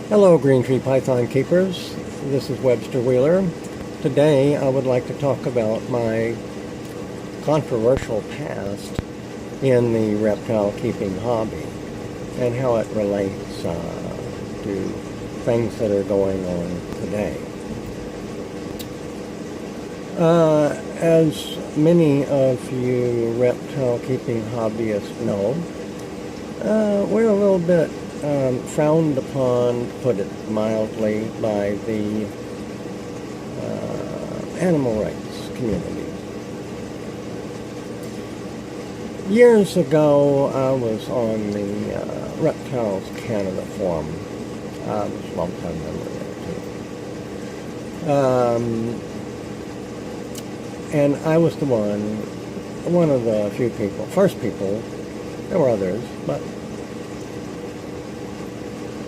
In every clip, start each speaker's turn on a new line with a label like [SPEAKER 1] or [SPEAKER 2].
[SPEAKER 1] Hello, green tree python keepers. This is Webster Wheeler. Today I would like to talk about my controversial past in the reptile keeping hobby and how it relates to things that are going on today. As many of you reptile keeping hobbyists know, we're a little bit frowned upon, to put it mildly, by the animal rights community. Years ago, I was on the Reptiles Canada forum. I was a long time member there too. And I was the one of the few people, first people, there were others, but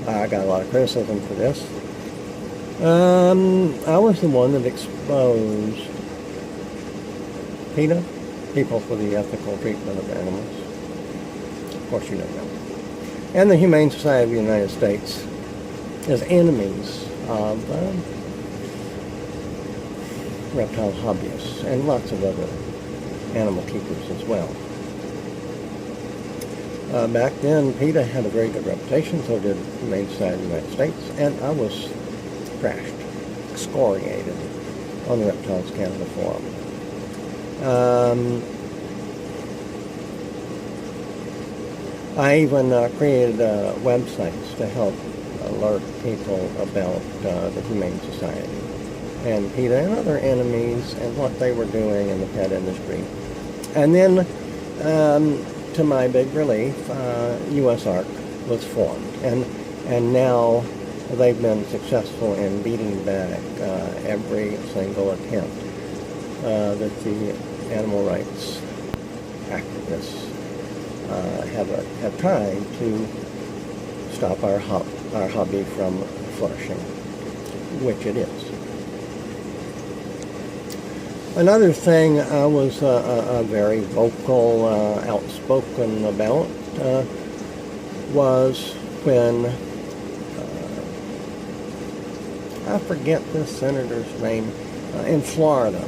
[SPEAKER 1] I got a lot of criticism for this. I was the one that exposed PETA, People for the Ethical Treatment of Animals. Of course you know them. And the Humane Society of the United States as enemies of reptile hobbyists and lots of other animal keepers as well. Back then, PETA had a very good reputation, so did the Humane Society of the United States, and I was trashed, excoriated on the Reptiles Canada forum. I even created websites to help alert people about the Humane Society and PETA and other enemies and what they were doing in the pet industry. And then, to my big relief, USARC was formed, and now they've been successful in beating back every single attempt that the animal rights activists have tried to stop our hobby from flourishing, which it is. Another thing I was very vocal, outspoken about was when, I forget this senator's name, in Florida,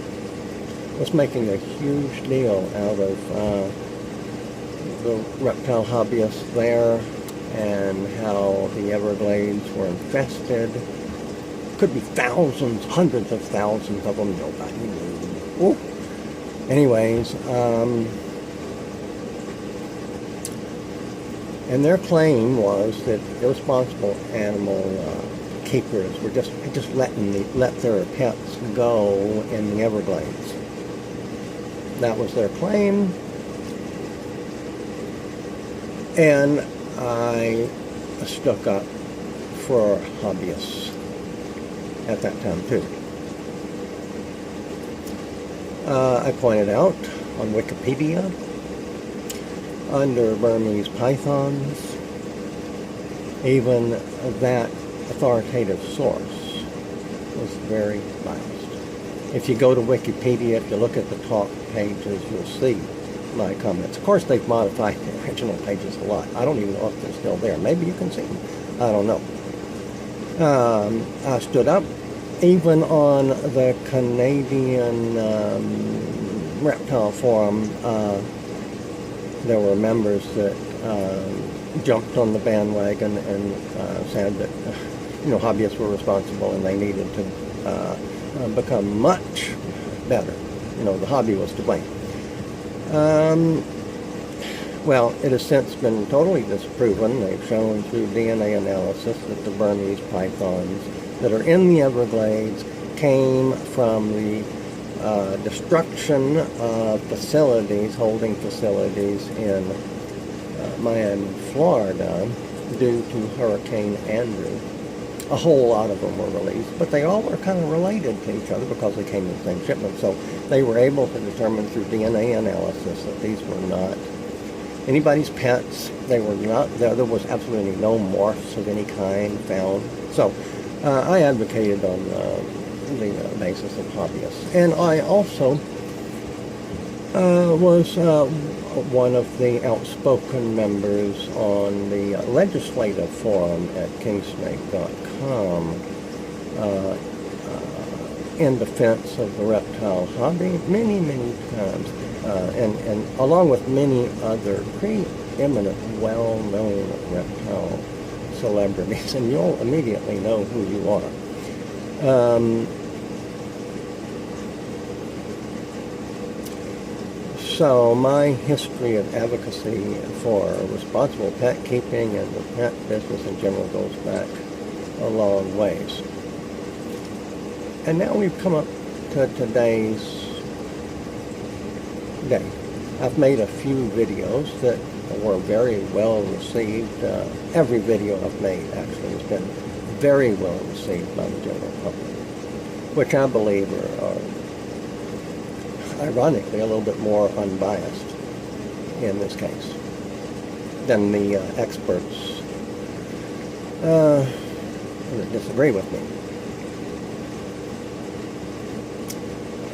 [SPEAKER 1] was making a huge deal out of the reptile hobbyists there and how the Everglades were infested. Could be thousands, hundreds of thousands of them, nobody knew. Ooh. Anyways, and their claim was that irresponsible animal keepers were just let their pets go in the Everglades. That was their claim, and I stuck up for hobbyists at that time too. I pointed out on Wikipedia, under Burmese pythons, even that authoritative source was very biased. If you go to Wikipedia, if you look at the talk pages, you'll see my comments. Of course, they've modified the original pages a lot. I don't even know if they're still there. Maybe you can see them. I don't know. I stood up even on the Canadian Reptile Forum. There were members that jumped on the bandwagon and said that hobbyists were responsible and they needed to become much better. The hobby was to blame. Well, it has since been totally disproven. They've shown through DNA analysis that the Burmese pythons that are in the Everglades came from the destruction of facilities, holding facilities in Miami, Florida, due to Hurricane Andrew. A whole lot of them were released, but they all were kind of related to each other because they came in the same shipment. So they were able to determine through DNA analysis that these were not anybody's pets. They were not, there was absolutely no morphs of any kind found. So I advocated on the basis of hobbyists. And I also was one of the outspoken members on the legislative forum at kingsnake.com in defense of the reptile hobby many, many times, and along with many other preeminent, well-known reptile celebrities, and you'll immediately know who you are. So my history of advocacy for responsible pet keeping and the pet business in general goes back a long ways. And now we've come up to today's day. I've made a few videos that were very well received. Every video I've made actually has been very well received by the general public, which I believe are ironically a little bit more unbiased in this case than the experts that disagree with me.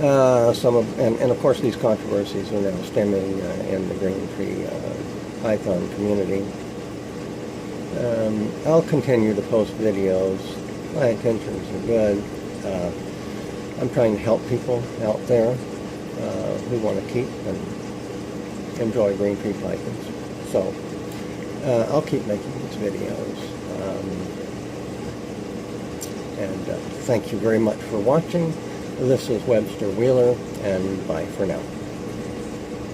[SPEAKER 1] And of course these controversies are now stemming in the green tree python community. I'll continue to post videos. My intentions are good. I'm trying to help people out there who want to keep and enjoy green tree pythons. So I'll keep making these videos. And thank you very much for watching. This is Webster Wheeler, and bye for now.